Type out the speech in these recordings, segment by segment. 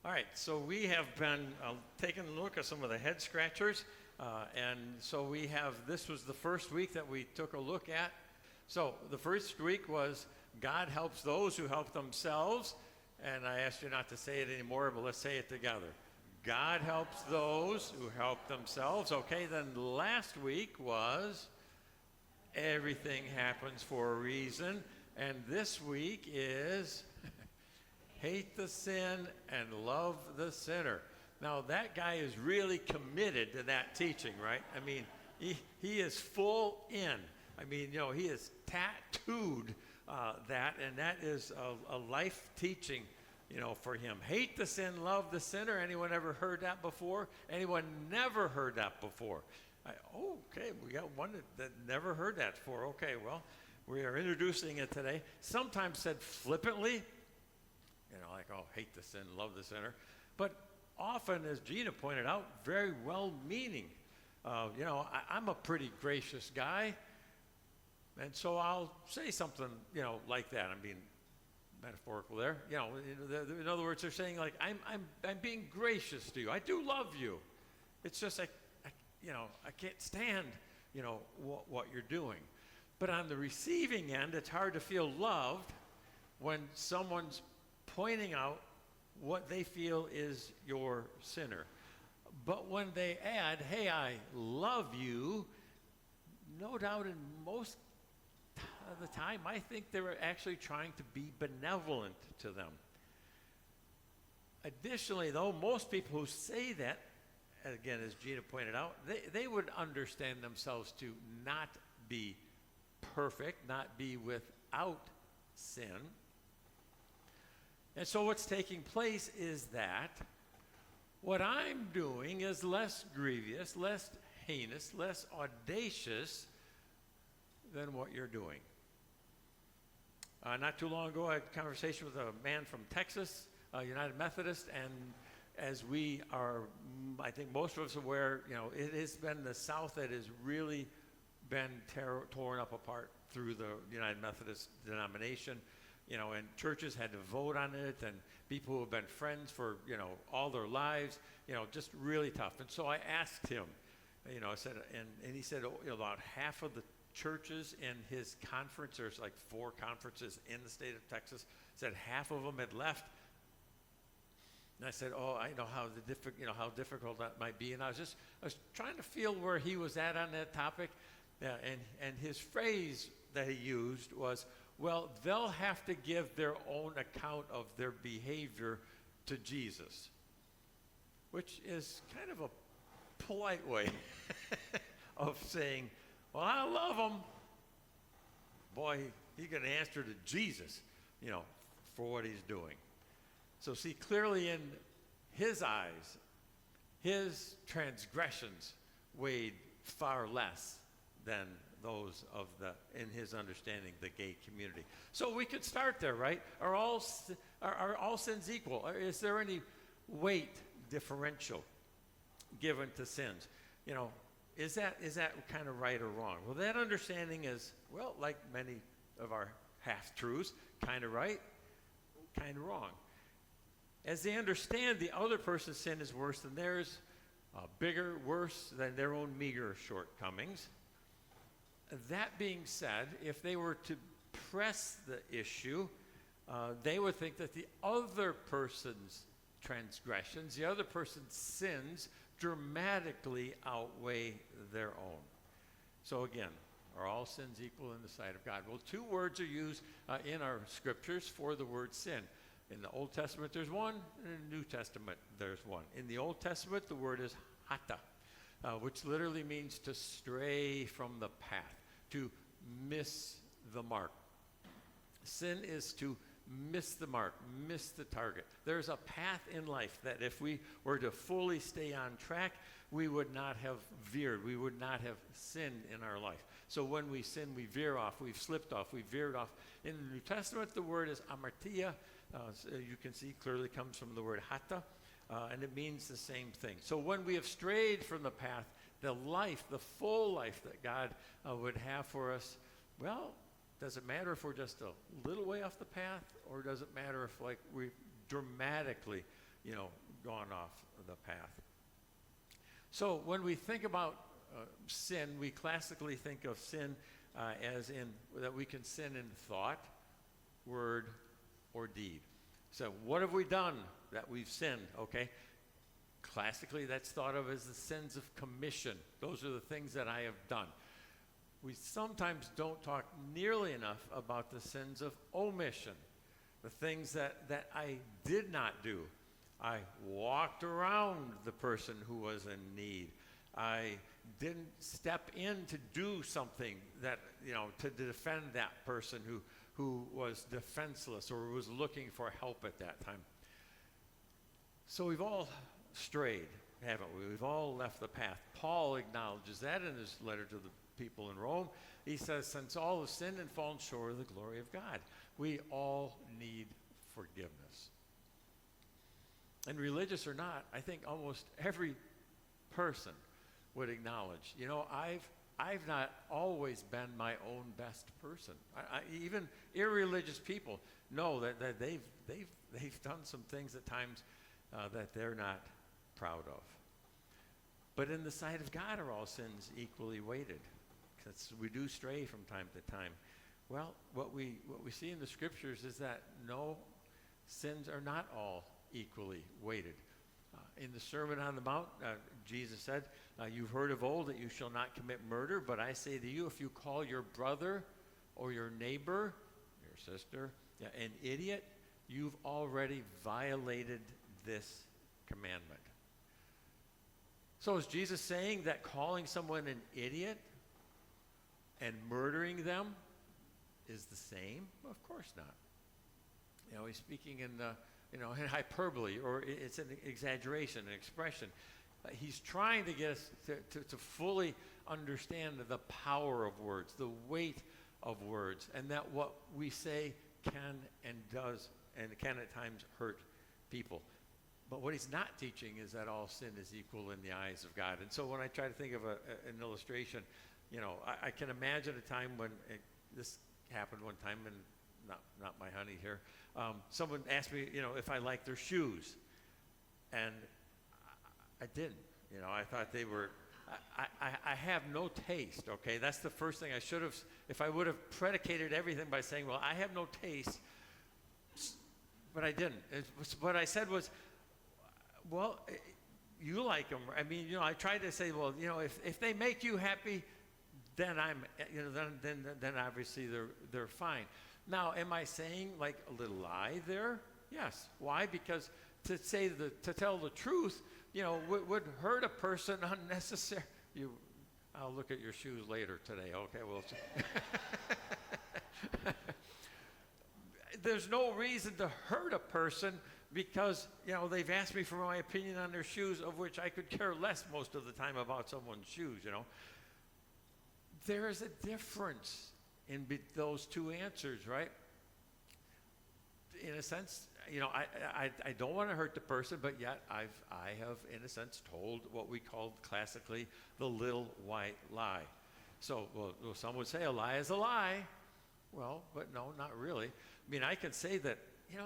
All right, so we have been taking a look at some of the head scratchers, and so this was the first week that we took a look at. So the first week was God helps those who help themselves, and I asked you not to say it anymore, but let's say it together. God helps those who help themselves. Okay, then last week was everything happens for a reason, and this week is hate the sin and love the sinner. Now that guy is really committed to that teaching, right? I mean, he is full in. I mean, he is tattooed that, and that is a life teaching, for him. Hate the sin, love the sinner. Anyone ever heard that before? Anyone never heard that before? Okay, we got one that never heard that before. Okay, well, we are introducing it today. Sometimes said flippantly, like, hate the sin, love the sinner. But often, as Gina pointed out, very well-meaning. I'm a pretty gracious guy, and so I'll say something, like that. I'm being metaphorical there. In other words, they're saying, like, I'm being gracious to you. I do love you. It's just, I can't stand, what you're doing. But on the receiving end, it's hard to feel loved when someone's pointing out what they feel is your sinner. But when they add, hey, I love you, no doubt in most of the time, I think they were actually trying to be benevolent to them. Additionally, though, most people who say that, again, as Gina pointed out, they would understand themselves to not be perfect, not be without sin. And so what's taking place is that what I'm doing is less grievous, less heinous, less audacious than what you're doing. Not too long ago, I had a conversation with a man from Texas, United Methodist, and as we are, I think most of us are aware, it has been the South that has really been torn up apart through the United Methodist denomination. And churches had to vote on it, and people who have been friends for, all their lives, just really tough. And so I asked him, I said, and he said, about half of the churches in his conference, there's like 4 conferences in the state of Texas, said half of them had left. And I said, I know how difficult that might be. And I was trying to feel where he was at on that topic. And his phrase that he used was, well, they'll have to give their own account of their behavior to Jesus, which is kind of a polite way of saying, well, I love him. Boy, he's going to answer to Jesus, for what he's doing. So see, clearly in his eyes, his transgressions weighed far less than those of in his understanding, the gay community. So we could start there, right? Are all sins equal? Or is there any weight differential given to sins? Is that kind of right or wrong? Well, that understanding is, well, like many of our half-truths, kind of right, kind of wrong. As they understand the other person's sin is worse than theirs, bigger, worse than their own meager shortcomings. That being said, if they were to press the issue, they would think that the other person's transgressions, the other person's sins, dramatically outweigh their own. So again, are all sins equal in the sight of God? Well, 2 words are used in our scriptures for the word sin. In the Old Testament, there's one. In the New Testament, there's one. In the Old Testament, the word is hata, which literally means to stray from the path, to miss the mark. Sin is to miss the mark, miss the target. There's a path in life that if we were to fully stay on track, we would not have veered. We would not have sinned in our life. So when we sin, we veer off. We've slipped off. We've veered off. In the New Testament, the word is amartia. So you can see clearly comes from the word hata, and it means the same thing. So when we have strayed from the path, the life, the full life that God would have for us, well, does it matter if we're just a little way off the path, or does it matter if we dramatically gone off the path. So when we think about sin, we classically think of sin as in that we can sin in thought, word, or deed. So what have we done that we've sinned? Okay. Classically, that's thought of as the sins of commission. Those are the things that I have done. We sometimes don't talk nearly enough about the sins of omission, the things that I did not do. I walked around the person who was in need. I didn't step in to do something that, to defend that person who was defenseless or was looking for help at that time. So we've all strayed, haven't we? We've all left the path. Paul acknowledges that in his letter to the people in Rome. He says, since all have sinned and fallen short of the glory of God, we all need forgiveness. And religious or not, I think almost every person would acknowledge, I've not always been my own best person. Even irreligious people know that they've done some things at times that they're not proud of. But in the sight of God are all sins equally weighted? Because we do stray from time to time. Well, what we see in the scriptures is that no, sins are not all equally weighted. In the Sermon on the Mount, Jesus said, you've heard of old that you shall not commit murder, but I say to you, if you call your brother or your neighbor, your sister, an idiot, you've already violated this commandment. So is Jesus saying that calling someone an idiot and murdering them is the same? Of course not. He's speaking in in hyperbole, or it's an exaggeration, an expression. He's trying to get us to fully understand the power of words, the weight of words, and that what we say can and does and can at times hurt people. But what he's not teaching is that all sin is equal in the eyes of God. And so when I try to think of an illustration, I can imagine a time when this happened one time, and not my honey here. Someone asked me, if I liked their shoes, and I didn't. I thought they were. I have no taste. Okay, that's the first thing I should have. If I would have predicated everything by saying, "Well, I have no taste," but I didn't. What I said was, "Well, you like them." I mean, I tried to say, "Well, if they make you happy, then I'm, then obviously they're fine." Now, am I saying like a little lie there? Yes. Why? Because to tell the truth, would hurt a person unnecessary. I'll look at your shoes later today. Okay, well. There's no reason to hurt a person because, they've asked me for my opinion on their shoes, of which I could care less most of the time about someone's shoes, There is a difference in those two answers, right? In a sense, I don't want to hurt the person, but yet I have, in a sense, told what we call classically the little white lie. So, well, some would say a lie is a lie. Well, but no, not really. I mean, I can say that,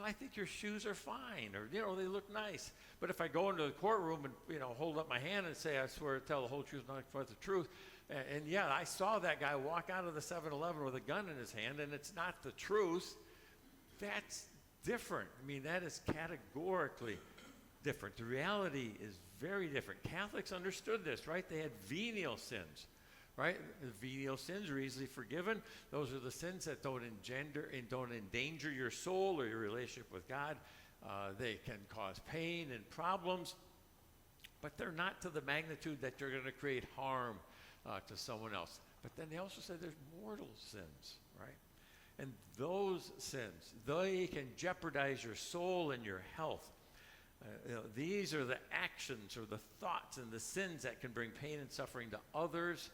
I think your shoes are fine, or, they look nice. But if I go into the courtroom and, hold up my hand and say, I swear to tell the whole truth, nothing but the truth, and yeah, I saw that guy walk out of the 7-Eleven with a gun in his hand, and it's not the truth, that's different. I mean, that is categorically different. The reality is very different. Catholics understood this, right? They had venial sins, right? The venial sins are easily forgiven. Those are the sins that don't endanger your soul or your relationship with God. They can cause pain and problems, but they're not to the magnitude that you're going to create harm to someone else. But then they also said there's mortal sins, right? And those sins, they can jeopardize your soul and your health. These are the actions or the thoughts and the sins that can bring pain and suffering to others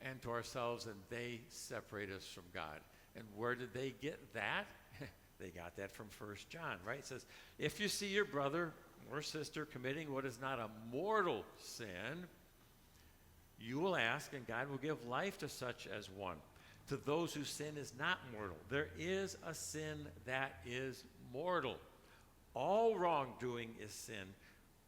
and to ourselves, and they separate us from God. And where did they get that? They got that from 1 John, right? It says, if you see your brother or sister committing what is not a mortal sin, you will ask, and God will give life to such as one. To those whose sin is not mortal. There is a sin that is mortal. all wrongdoing is sin,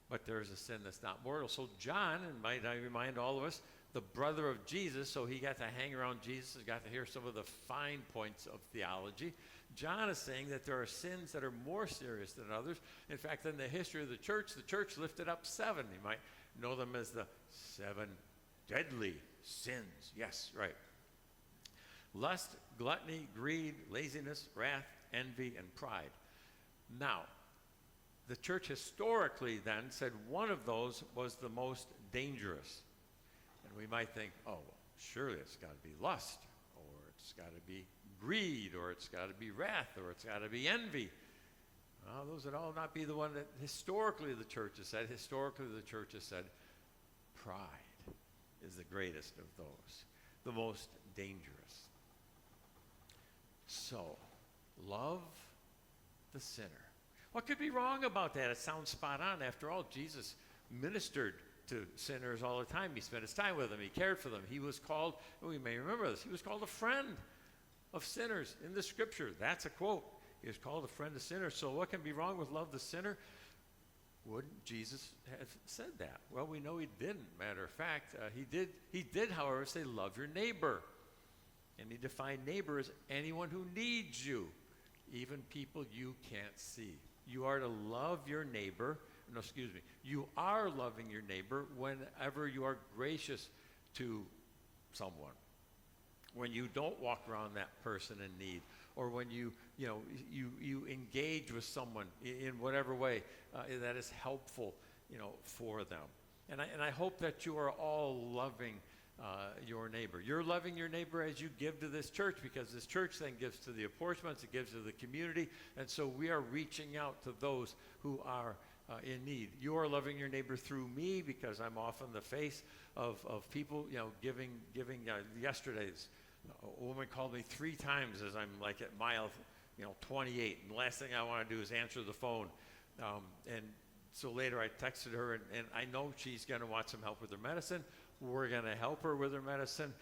but there's a sin that's not mortal. So John, and might I remind all of us, the brother of Jesus, so he got to hang around Jesus and got to hear some of the fine points of theology. John is saying that there are sins that are more serious than others. In fact, in the history of the church lifted up 7. You might know them as the 7 deadly sins. Yes, right. Lust, gluttony, greed, laziness, wrath, envy, and pride. Now, the church historically then said one of those was the most dangerous. And we might think, oh, well, surely it's got to be lust, or it's got to be greed, or it's got to be wrath, or it's got to be envy. Well, those would all not be the one that historically the church has said. Historically, the church has said pride is the greatest of those, the most dangerous. So, love the sinner. What could be wrong about that? It sounds spot on. After all, Jesus ministered to sinners all the time. He spent his time with them. He cared for them. He was called, we may remember this, he was called a friend of sinners in the scripture. That's a quote. He was called a friend of sinners. So what can be wrong with love the sinner? Wouldn't Jesus have said that? Well, we know he didn't. Matter of fact, he did, however, say love your neighbor. And he defined neighbor as anyone who needs you, even people you can't see. You are to love your neighbor. No, excuse me. You are loving your neighbor whenever you are gracious to someone. When you don't walk around that person in need, or when you engage with someone in whatever way that is helpful, for them. And I hope that you are all loving your neighbor. You're loving your neighbor as you give to this church, because this church then gives to the apportionments, it gives to the community, and so we are reaching out to those who are in need. You are loving your neighbor through me, because I'm often the face of people, giving. Yesterday's a woman called me 3 times as I'm like at mile 28, and the last thing I want to do is answer the phone, and so later I texted her, and I know she's going to want some help with her medicine. We're going to help her with her medicine,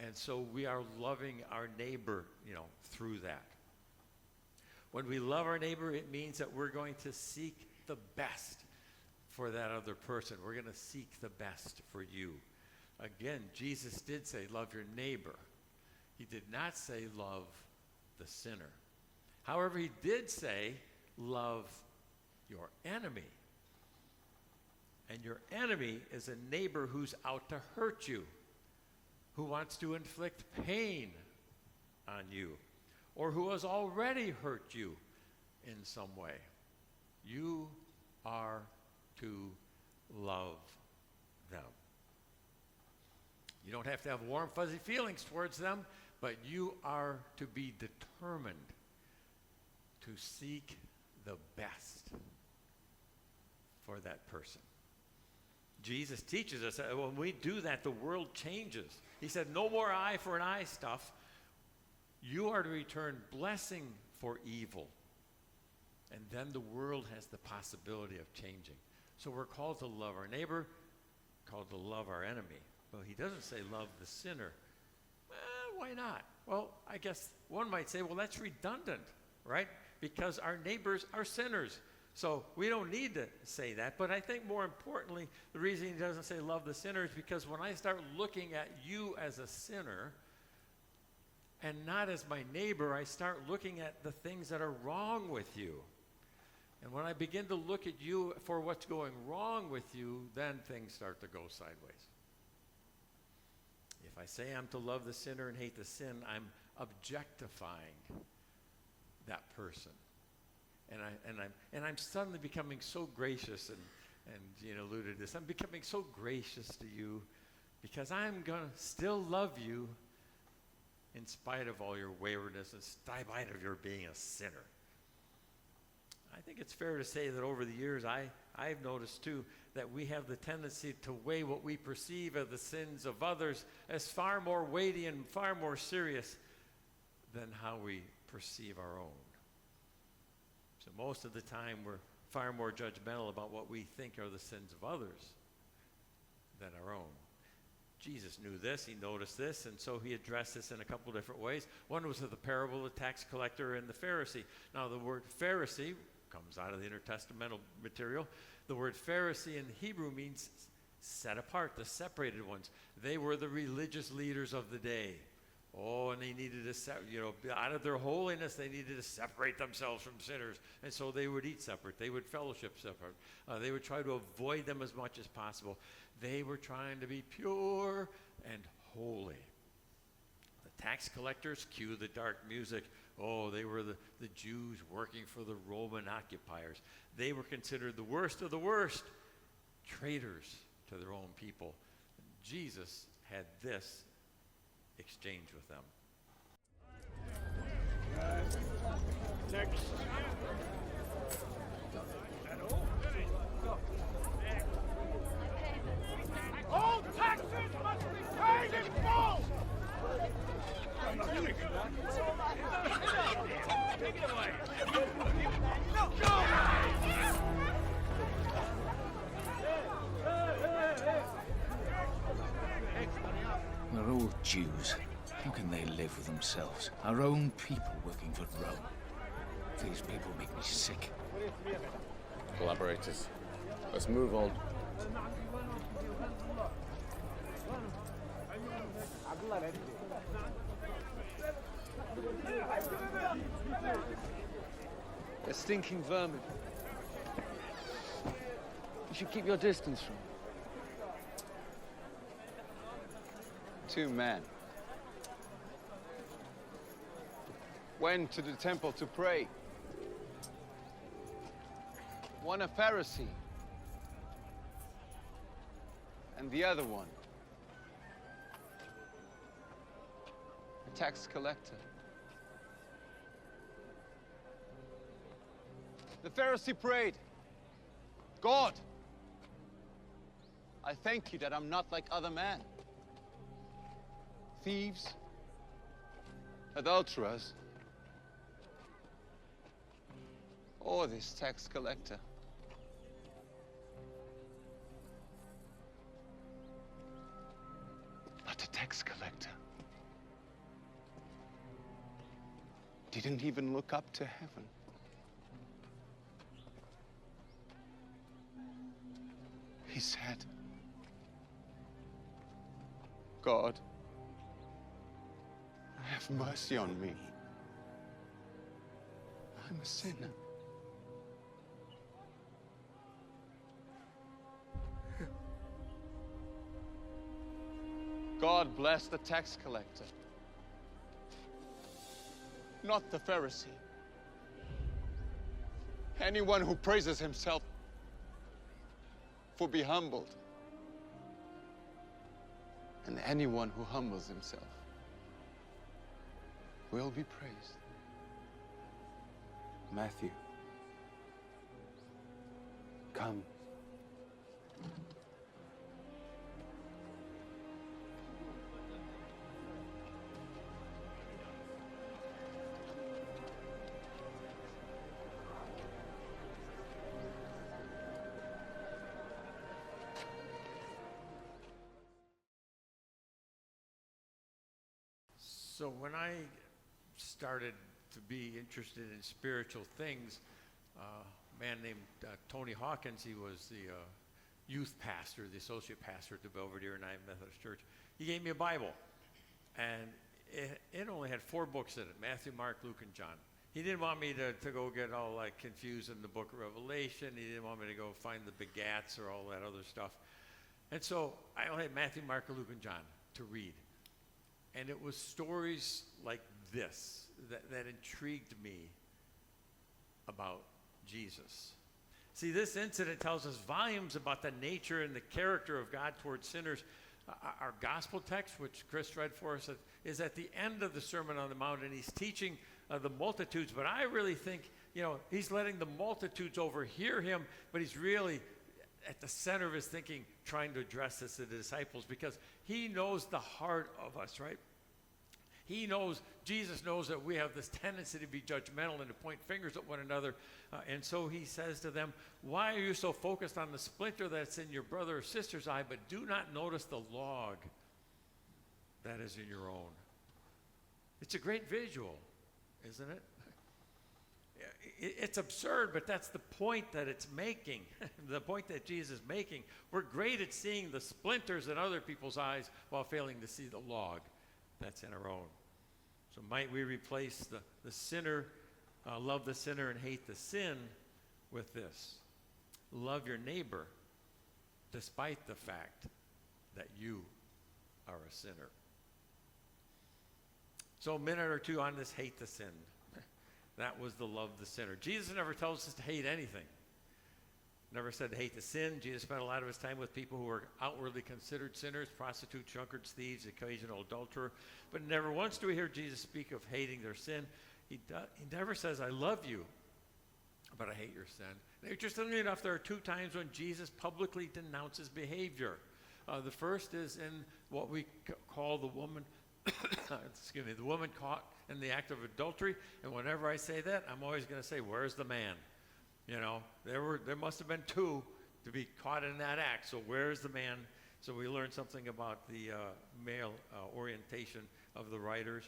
and so we are loving our neighbor, through that. When we love our neighbor, it means that we're going to seek the best for that other person. We're going to seek the best for you. Again, Jesus did say, love your neighbor. He did not say, love the sinner. However, he did say, love your enemy. And your enemy is a neighbor who's out to hurt you, who wants to inflict pain on you, or who has already hurt you in some way. You are to love them. You don't have to have warm, fuzzy feelings towards them, but you are to be determined to seek the best for that person. Jesus teaches us that when we do that, the world changes. He said, no more eye for an eye stuff. You are to return blessing for evil. And then the world has the possibility of changing. So we're called to love our neighbor, called to love our enemy. Well, he doesn't say love the sinner. Well, why not? Well, I guess one might say, well, that's redundant, right? Because our neighbors are sinners. So we don't need to say that. But I think more importantly, the reason he doesn't say love the sinner is because when I start looking at you as a sinner and not as my neighbor, I start looking at the things that are wrong with you. And when I begin to look at you for what's going wrong with you, then things start to go sideways. If I say I'm to love the sinner and hate the sin, I'm objectifying that person. And I'm suddenly becoming so gracious, and Gina alluded to this. I'm becoming so gracious to you because I'm going to still love you in spite of all your waywardness, in spite of your being a sinner. I think it's fair to say that over the years, I've noticed too that we have the tendency to weigh what we perceive as the sins of others as far more weighty and far more serious than how we perceive our own. So most of the time, we're far more judgmental about what we think are the sins of others than our own. Jesus knew this, he noticed this, and so he addressed this in a couple different ways. One was the parable of the tax collector and the Pharisee. Now, the word Pharisee comes out of the intertestamental material. The word Pharisee in Hebrew means set apart, the separated ones. They were the religious leaders of the day. Oh, and they needed to, out of their holiness, they needed to separate themselves from sinners. And so they would eat separate. They would fellowship separate. They would try to avoid them as much as possible. They were trying to be pure and holy. The tax collectors, cue the dark music. Oh, they were the Jews working for the Roman occupiers. They were considered the worst of the worst, traitors to their own people. Jesus had this exchange with them. Next. All taxes must be paid in full! Take it away. We're all Jews. How can they live with themselves? Our own people working for Rome. These people make me sick. Collaborators. Let's move on. They're stinking vermin. You should keep your distance from them. 2 men went to the temple to pray. One a Pharisee, and the other one a tax collector. The Pharisee prayed, God, I thank you that I'm not like other men. Thieves, adulterers, or this tax collector. But the tax collector didn't even look up to heaven. He said, God, have mercy on me. I'm a sinner. God bless the tax collector, not the Pharisee. Anyone who praises himself will be humbled, and anyone who humbles himself will be praised. Matthew, come. So when I started to be interested in spiritual things, a man named Tony Hawkins, he was the youth pastor, the associate pastor at the Belvedere United Methodist Church. He gave me a Bible, and it only had 4 books in it, Matthew, Mark, Luke, and John. He didn't want me to go get all like confused in the book of Revelation. He didn't want me to go find the begats or all that other stuff. And so I only had Matthew, Mark, Luke, and John to read. And it was stories like this that intrigued me about Jesus. See, this incident tells us volumes about the nature and the character of God towards sinners. Our gospel text, which Chris read for us, is at the end of the Sermon on the Mount, and he's teaching the multitudes. But I really think, he's letting the multitudes overhear him, but he's really at the center of his thinking trying to address this to the disciples, because he knows the heart of us, right? Jesus knows that we have this tendency to be judgmental and to point fingers at one another. And so he says to them, why are you so focused on the splinter that's in your brother or sister's eye, but do not notice the log that is in your own? It's a great visual, isn't it? It's absurd, but that's the point that it's making, the point that Jesus is making. We're great at seeing the splinters in other people's eyes while failing to see the log that's in our own. So might we replace the sinner, love the sinner and hate the sin with this. Love your neighbor despite the fact that you are a sinner. So a minute or two on this hate the sin. That was the love the sinner. Jesus never tells us to hate anything. Never said to hate the sin. Jesus spent a lot of his time with people who were outwardly considered sinners, prostitutes, drunkards, thieves, occasional adulterer. But never once do we hear Jesus speak of hating their sin. He never says, I love you, but I hate your sin. Interestingly enough, there are 2 times when Jesus publicly denounces behavior. The first is in what we call the woman, the woman caught in the act of adultery. And whenever I say that, I'm always going to say, where's the man? You know, there must have been 2 to be caught in that act. So where's the man? So we learned something about the male orientation of the writers.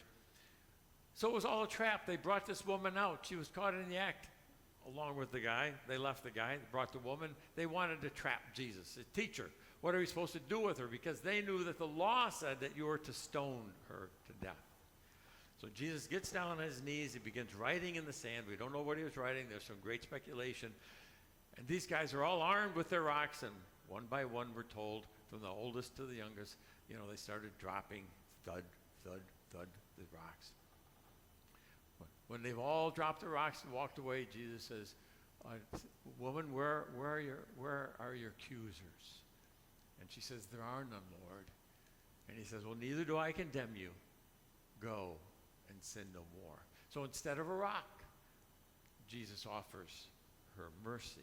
So it was all a trap. They brought this woman out. She was caught in the act along with the guy. They left the guy, brought the woman. They wanted to trap Jesus. Teacher, what are we supposed to do with her? Because they knew that the law said that you were to stone her to death. So Jesus gets down on his knees. He begins writing in the sand. We don't know what he was writing. There's some great speculation. And these guys are all armed with their rocks. And one by one, we're told, from the oldest to the youngest, they started dropping thud, thud, thud, the rocks. When they've all dropped the rocks and walked away, Jesus says, woman, where are your accusers? And she says, there are none, Lord. And he says, well, neither do I condemn you. Go and sin no more. So instead of a rock, Jesus offers her mercy.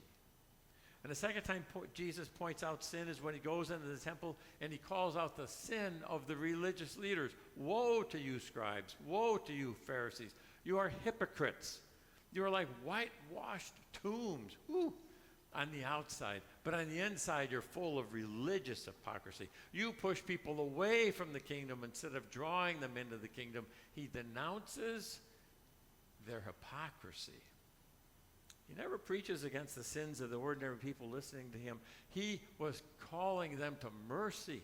And the second time Jesus points out sin is when he goes into the temple and he calls out the sin of the religious leaders. Woe to you, scribes. Woe to you, Pharisees. You are hypocrites. You are like whitewashed tombs on the outside. But on the inside, you're full of religious hypocrisy. You push people away from the kingdom instead of drawing them into the kingdom. He denounces their hypocrisy. He never preaches against the sins of the ordinary people listening to him. He was calling them to mercy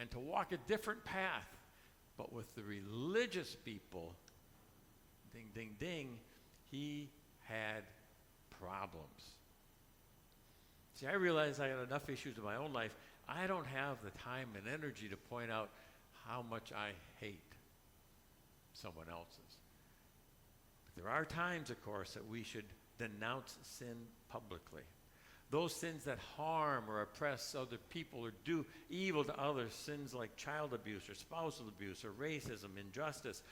and to walk a different path. But with the religious people, ding, ding, ding, he had problems. See, I realize I got enough issues in my own life. I don't have the time and energy to point out how much I hate someone else's. But there are times, of course, that we should denounce sin publicly. Those sins that harm or oppress other people or do evil to others, sins like child abuse or spousal abuse or racism, injustice.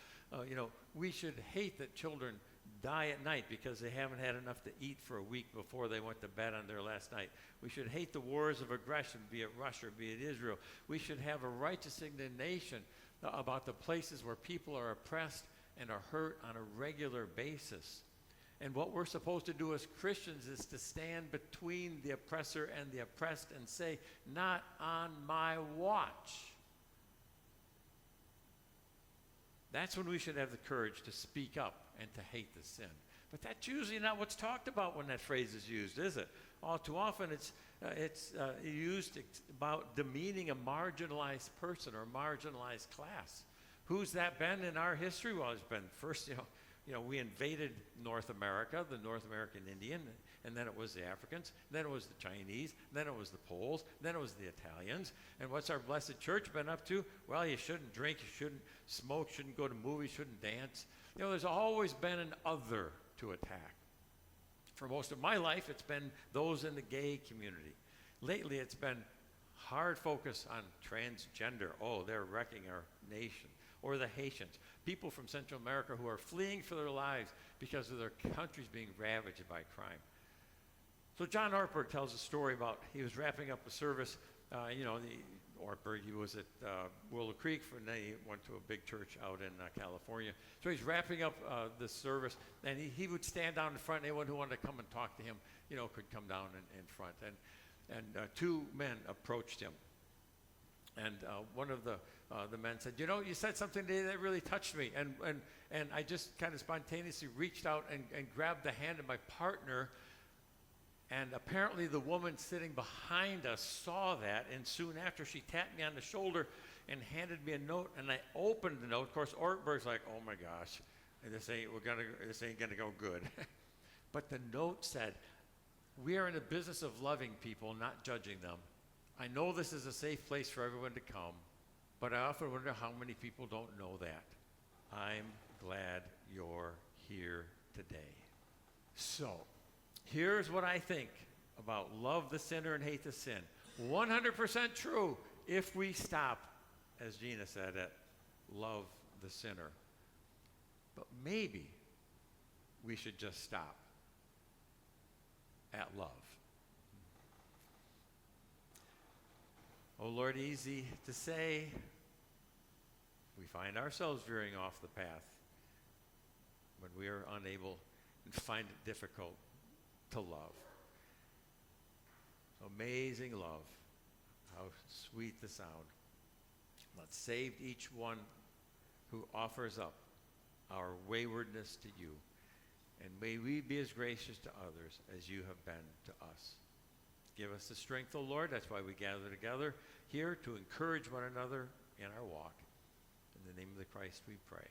We should hate that children die at night because they haven't had enough to eat for a week before they went to bed on their last night. We should hate the wars of aggression, be it Russia, be it Israel. We should have a righteous indignation about the places where people are oppressed and are hurt on a regular basis. And what we're supposed to do as Christians is to stand between the oppressor and the oppressed and say, not on my watch. That's when we should have the courage to speak up and to hate the sin. But that's usually not what's talked about when that phrase is used, is it? All too often it's used about demeaning a marginalized person or a marginalized class. Who's that been in our history? Well, it's been first, we invaded North America, the North American Indian, and then it was the Africans, then it was the Chinese, then it was the Poles, then it was the Italians. And what's our blessed church been up to? Well, you shouldn't drink, you shouldn't smoke, shouldn't go to movies, shouldn't dance. There's always been an other to attack. For most of my life, it's been those in the gay community. Lately, it's been hard focus on transgender. Oh, they're wrecking our nation. Or the Haitians, people from Central America who are fleeing for their lives because of their countries being ravaged by crime. So John Ortberg tells a story about, he was wrapping up a service, Ortberg, he was at Willow Creek, and then he went to a big church out in California. So he's wrapping up this service, and he would stand down in front, and anyone who wanted to come and talk to him, could come down in front. And 2 men approached him. And one of the men said, you know, you said something today that really touched me. And I just kind of spontaneously reached out and grabbed the hand of my partner. And apparently the woman sitting behind us saw that. And soon after, she tapped me on the shoulder and handed me a note. And I opened the note. Of course, Ortberg's like, oh my gosh, this ain't gonna go good. But the note said, we are in the business of loving people, not judging them. I know this is a safe place for everyone to come, but I often wonder how many people don't know that. I'm glad you're here today. So, here's what I think about love the sinner and hate the sin. 100% true if we stop, as Gina said, at love the sinner. But maybe we should just stop at love. Oh Lord, easy to say. We find ourselves veering off the path when we are unable and find it difficult to love. Amazing love. How sweet the sound. Let's save each one who offers up our waywardness to you. And may we be as gracious to others as you have been to us. Give us the strength, O Lord. That's why we gather together here to encourage one another in our walk. In the name of the Christ we pray.